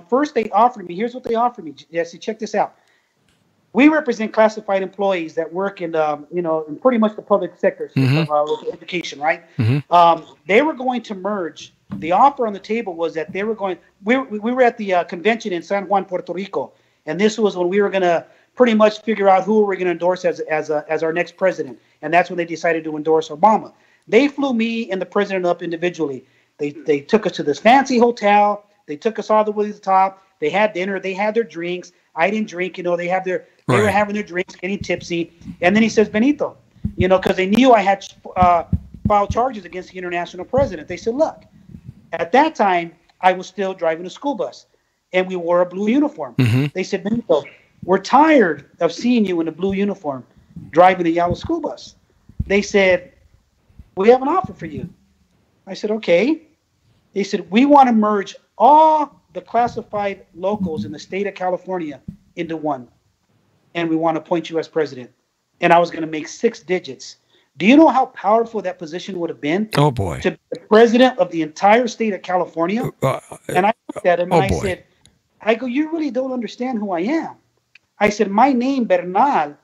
First, they offered me. Here's what they offered me, Jesse. Check this out. We represent classified employees that work in, in pretty much the public sector system, with education, right? They were going to merge. The offer on the table was that they were going. We were at the convention in San Juan, Puerto Rico, and this was when we were going to pretty much figure out who we were going to endorse as our next president, and that's when they decided to endorse Obama. They flew me and the president up individually. They took us to this fancy hotel. They took us all the way to the top. They had dinner. They had their drinks. I didn't drink. They were having their drinks, getting tipsy. And then he says, Benito, because they knew I had file charges against the international president. They said, look, at that time, I was still driving a school bus, and we wore a blue uniform. They said, Benito, we're tired of seeing you in a blue uniform driving a yellow school bus. They said, we have an offer for you. I said, okay. They said, we want to merge all the classified locals in the state of California into one, and we want to appoint you as president. And I was going to make 6 digits. Do you know how powerful that position would have been? Oh, boy. To be the president of the entire state of California? And I looked at him and I said, you really don't understand who I am. I said, my name, Bernal,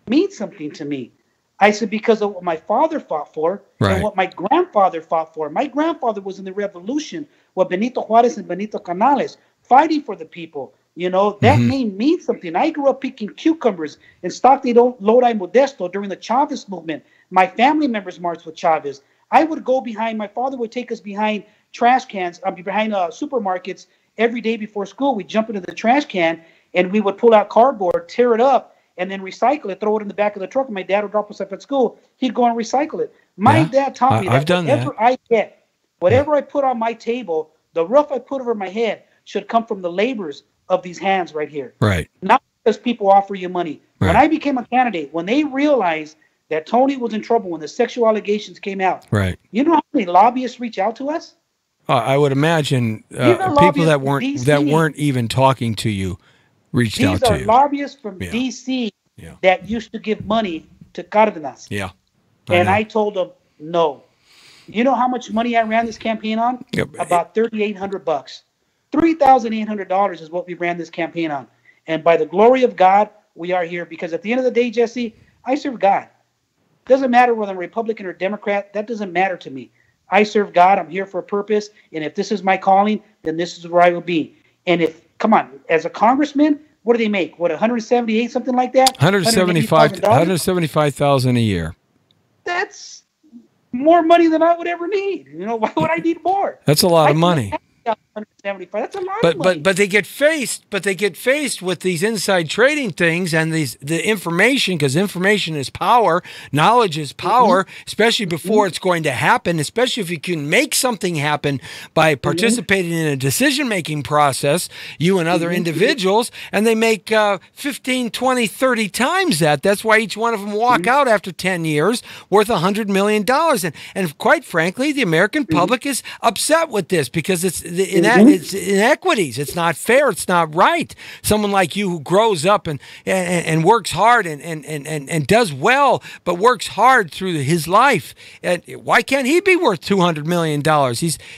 means something to me. I said, because of what my father fought for and what my grandfather fought for. My grandfather was in the revolution with Benito Juarez and Benito Canales, fighting for the people. You know, that name means something. I grew up picking cucumbers in Stockton, Lodi, Modesto during the Chavez movement. My family members marched with Chavez. I would go behind, my father would take us behind trash cans, behind supermarkets every day before school. We'd jump into the trash can and we would pull out cardboard, tear it up, and then recycle it, throw it in the back of the truck. And my dad would drop us off at school. He'd go and recycle it. My dad taught me that whatever I put on my table, the roof I put over my head should come from the labors of these hands right here. Right. Not because people offer you money. Right. When I became a candidate, when they realized that Tony was in trouble, when the sexual allegations came out, you know how many lobbyists reach out to us? I would imagine people that weren't even talking to you reached out to you. These are lobbyists from D.C. that used to give money to Cardenas. Yeah. And I told them, no. You know how much money I ran this campaign on? About $3,800. $3,800 is what we ran this campaign on. And by the glory of God, we are here. Because at the end of the day, Jesse, I serve God. Doesn't matter whether I'm Republican or Democrat. That doesn't matter to me. I serve God. I'm here for a purpose. And if this is my calling, then this is where I will be. And if, come on, as a congressman, what do they make? What, 178, something like that? $175,000 a year. That's more money than I would ever need. You know, why would I need more? That's a lot of money. 175. That's a lot of money. But they get faced with these inside trading things and the information, because information is power, knowledge is power, especially before it's going to happen, especially if you can make something happen by participating in a decision-making process, you and other individuals, and they make 15, 20, 30 times that. That's why each one of them walk out after 10 years worth $100 million. And quite frankly, the American public is upset with this because it's inequities. It's not fair. It's not right. Someone like you who grows up and works hard and does well, but works hard through his life. Why can't he be worth $200 million?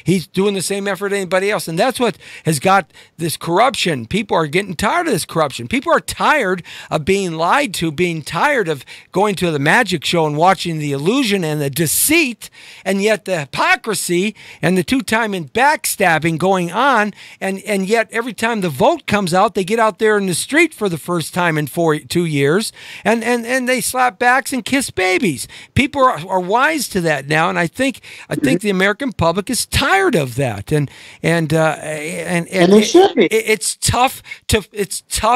He's doing the same effort as anybody else. And that's what has got this corruption. People are getting tired of this corruption. People are tired of being lied to, being tired of going to the magic show and watching the illusion and the deceit, and yet the hypocrisy and the two-time backstabbing going on, and yet every time the vote comes out, they get out there in the street for the first time in 2 years, and they slap backs and kiss babies. People are wise to that now, and I think the American public is tired of that, and they should be. It's tough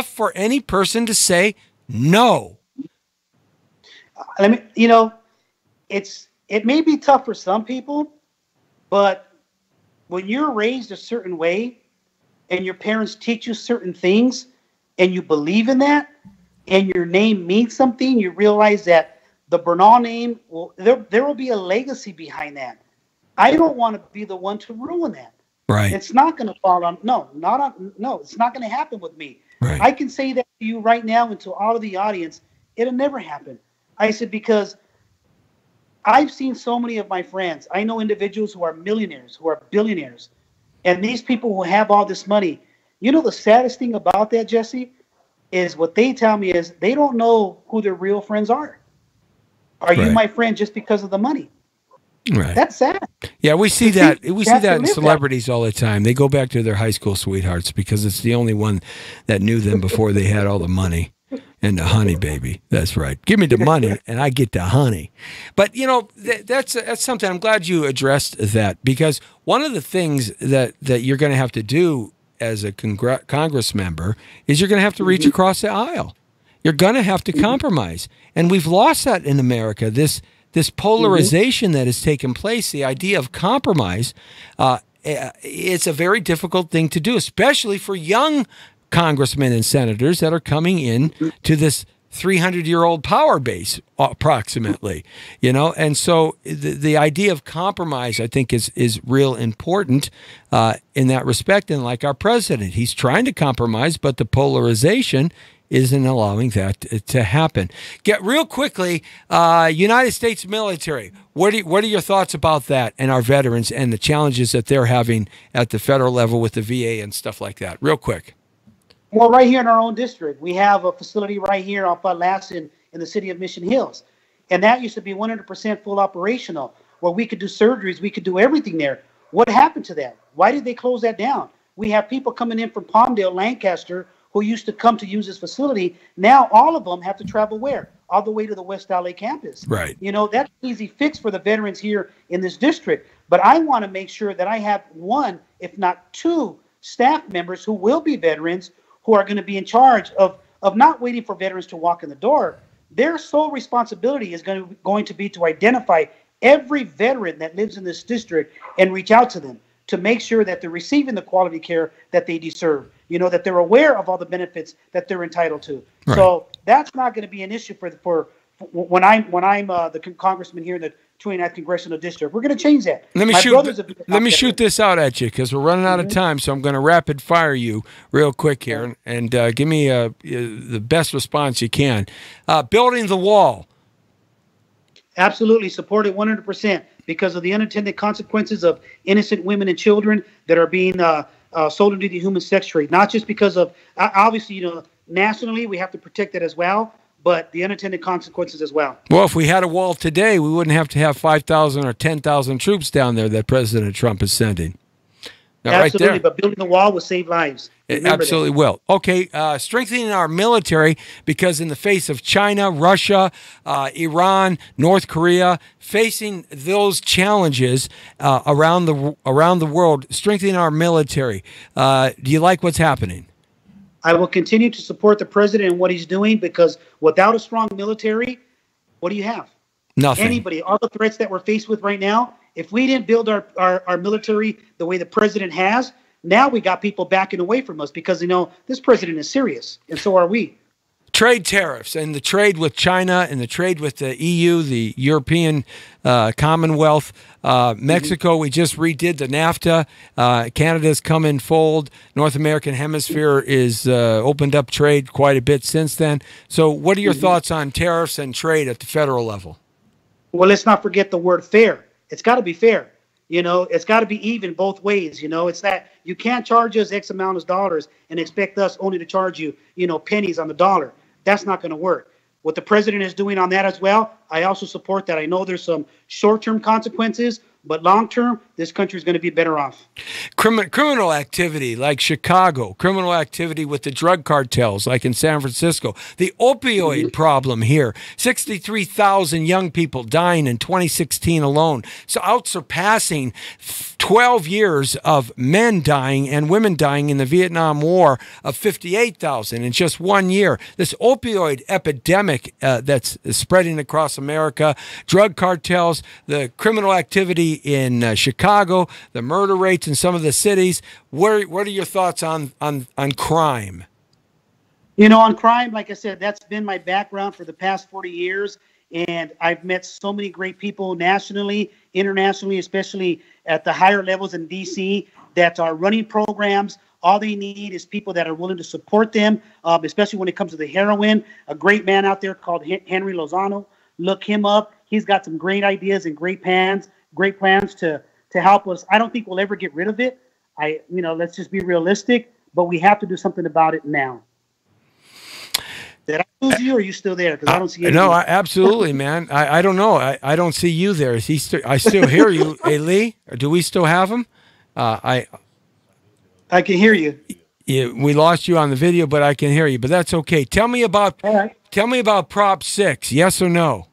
for any person to say no. I mean, you know, it may be tough for some people, but when you're raised a certain way and your parents teach you certain things and you believe in that and your name means something, you realize that the Bernal name, there will be a legacy behind that. I don't want to be the one to ruin that. Right. It's not going to fall on, no, it's not going to happen with me. Right. I can say that to you right now and to all of the audience, it'll never happen. I said, because I've seen so many of my friends. I know individuals who are millionaires, who are billionaires, and these people who have all this money. You know, the saddest thing about that, Jesse, is what they tell me is they don't know who their real friends are. Are you my friend just because of the money? Right. That's sad. Yeah, we see that. We see that in celebrities all the time. They go back to their high school sweethearts because it's the only one that knew them before they had all the money. And the honey, baby. That's right. Give me the money, and I get the honey. But, you know, that's something. I'm glad you addressed that, because one of the things that you're going to have to do as a Congress member is you're going to have to reach across the aisle. You're going to have to compromise. And we've lost that in America. This this polarization that has taken place, the idea of compromise, it's a very difficult thing to do, especially for young congressmen and senators that are coming in to this 300-year-old power base, approximately, and so the idea of compromise, I think, is real important in that respect. And like our president, he's trying to compromise, but the polarization isn't allowing that to happen. Get real quickly, United States military. What are your thoughts about that and our veterans and the challenges that they're having at the federal level with the VA and stuff like that? Real quick. Well, right here in our own district, we have a facility right here off Lassen in the city of Mission Hills. And that used to be 100% full operational, where we could do surgeries, we could do everything there. What happened to that? Why did they close that down? We have people coming in from Palmdale, Lancaster, who used to come to use this facility. Now all of them have to travel where? All the way to the West LA campus. Right. That's an easy fix for the veterans here in this district. But I want to make sure that I have one, if not two, staff members who will be veterans, who are going to be in charge of not waiting for veterans to walk in the door. Their sole responsibility is going to be to identify every veteran that lives in this district and reach out to them to make sure that they're receiving the quality care that they deserve, that they're aware of all the benefits that they're entitled to. Right. So that's not going to be an issue for when I'm the congressman here in the 29th Congressional District. We're going to change that. Let me shoot this out at you because we're running out of time, so I'm going to rapid fire you real quick here and give me the best response you can. Building the wall. Absolutely, support it 100% because of the unintended consequences of innocent women and children that are being sold into the human sex trade. Not just because of, obviously, nationally we have to protect it as well, but the unintended consequences as well. Well, if we had a wall today, we wouldn't have to have 5,000 or 10,000 troops down there that President Trump is sending. Now, absolutely, right, but building the wall will save lives. It absolutely will. Okay, strengthening our military because in the face of China, Russia, Iran, North Korea, facing those challenges around the world, strengthening our military. Do you like what's happening? I will continue to support the president and what he's doing because without a strong military, what do you have? Nothing. Anybody, all the threats that we're faced with right now, if we didn't build our military the way the president has, now we got people backing away from us because, this president is serious, and so are we. Trade tariffs and the trade with China and the trade with the EU, the European Commonwealth, Mexico. We just redid the NAFTA. Canada's come in fold. North American hemisphere is opened up trade quite a bit since then. So what are your thoughts on tariffs and trade at the federal level? Well, let's not forget the word fair. It's got to be fair. It's got to be even both ways. It's that you can't charge us X amount of dollars and expect us only to charge you, pennies on the dollar. That's not going to work. What the president is doing on that as well, I also support that. I know there's some short-term consequences, but long-term, this country is going to be better off. Criminal activity like Chicago, criminal activity with the drug cartels like in San Francisco, the opioid problem here, 63,000 young people dying in 2016 alone, so outsurpassing 12 years of men dying and women dying in the Vietnam War of 58,000 in just 1 year. This opioid epidemic that's spreading across America, drug cartels, the criminal activity in Chicago, the murder rates in some of the cities. What are your thoughts on crime? On crime, like I said, that's been my background for the past 40 years. And I've met so many great people nationally, internationally, especially at the higher levels in D.C. that are running programs. All they need is people that are willing to support them, especially when it comes to the heroin. A great man out there called Henry Lozano. Look him up. He's got some great ideas and great plans to help us. I don't think we'll ever get rid of it. Let's just be realistic, but we have to do something about it now. Did I lose you, or are you still there? Because I don't see you. No, absolutely, man. I don't know. I don't see you there. Is he I still hear you. Hey, Lee, do we still have him? I can hear you. Yeah, we lost you on the video, but I can hear you. But that's okay. Tell me about Prop 6. Yes or no?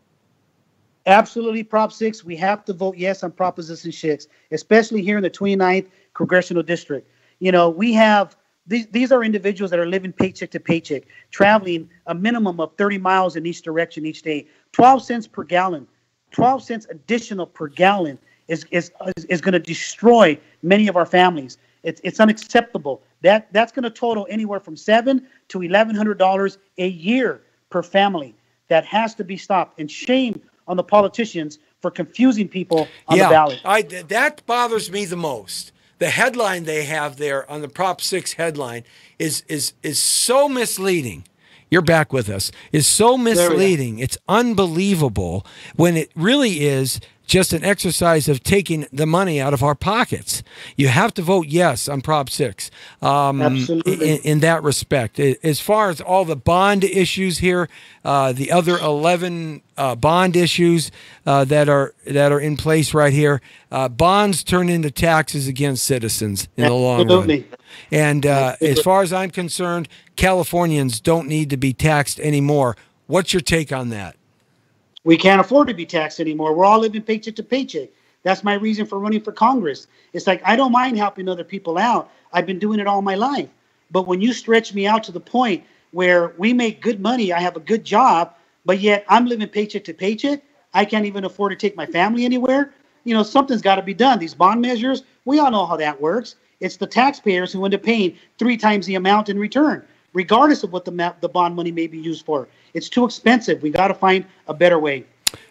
Absolutely, Prop 6. We have to vote yes on Proposition 6, especially here in the 29th Congressional District. We have these are individuals that are living paycheck to paycheck, traveling a minimum of 30 miles in each direction each day, 12 cents per gallon. 12 cents additional per gallon is going to destroy many of our families. It's unacceptable. That's going to total anywhere from $700 to $1,100 a year per family. That has to be stopped. And shame on the politicians for confusing people on the ballot. That bothers me the most. The headline they have there on the Prop 6 headline is so misleading. You're back with us. Is so misleading. It's unbelievable when it really is just an exercise of taking the money out of our pockets. You have to vote yes on Prop 6 Absolutely. in that respect. As far as all the bond issues here, the other 11 bond issues that are in place right here, bonds turn into taxes against citizens in the long run. And as far as I'm concerned, Californians don't need to be taxed anymore. What's your take on that? We can't afford to be taxed anymore. We're all living paycheck to paycheck. That's my reason for running for Congress. It's like, I don't mind helping other people out. I've been doing it all my life. But when you stretch me out to the point where we make good money, I have a good job, but yet I'm living paycheck to paycheck, I can't even afford to take my family anywhere. You know, something's got to be done. These bond measures, we all know how that works. It's the taxpayers who end up paying 3 times the amount in return, regardless of what the bond money may be used for. It's too expensive. We got to find a better way.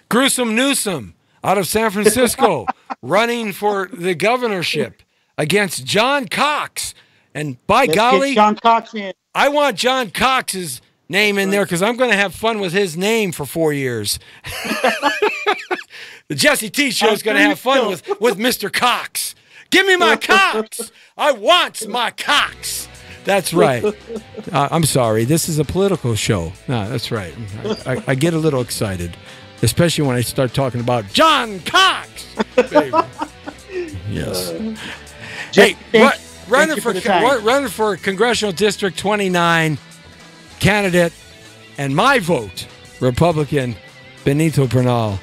Gruesome Newsom out of San Francisco running for the governorship against John Cox. And by golly, get John Cox in. I want John Cox's name in there because I'm going to have fun with his name for 4 years. The Jesse T Show is going to have fun with Mr. Cox. Give me my Cox. I want my Cox. That's right. I'm sorry. This is a political show. No, that's right. I get a little excited, especially when I start talking about John Cox. Yes. Hey, running for Congressional District 29 candidate and my vote, Republican Benito Bernal.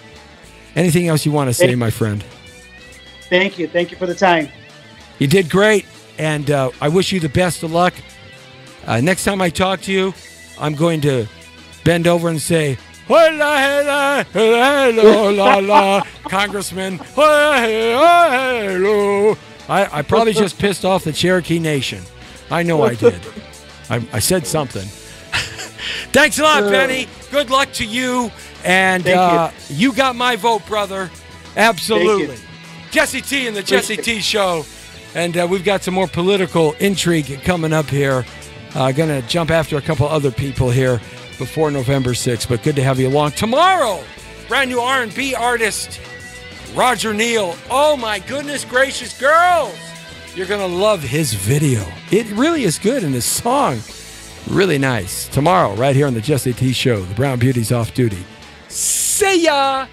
Anything else you want to say, my friend? Thank you. Thank you for the time. You did great. And I wish you the best of luck. Next time I talk to you, I'm going to bend over and say, hola, hello, la, la, Congressman. Hello. I probably just pissed off the Cherokee Nation. I know I did. I said something. Thanks a lot, Benny. Good luck to you. And you got my vote, brother. Absolutely. Jesse T and the Jesse T Show. And we've got some more political intrigue coming up here. Going to jump after a couple other people here before November 6th. But good to have you along. Tomorrow, brand new R&B artist, Roger Neal. Oh, my goodness gracious, girls. You're going to love his video. It really is good, and his song, really nice. Tomorrow, right here on the Jesse T Show, the Brown Beauty's off duty. See ya!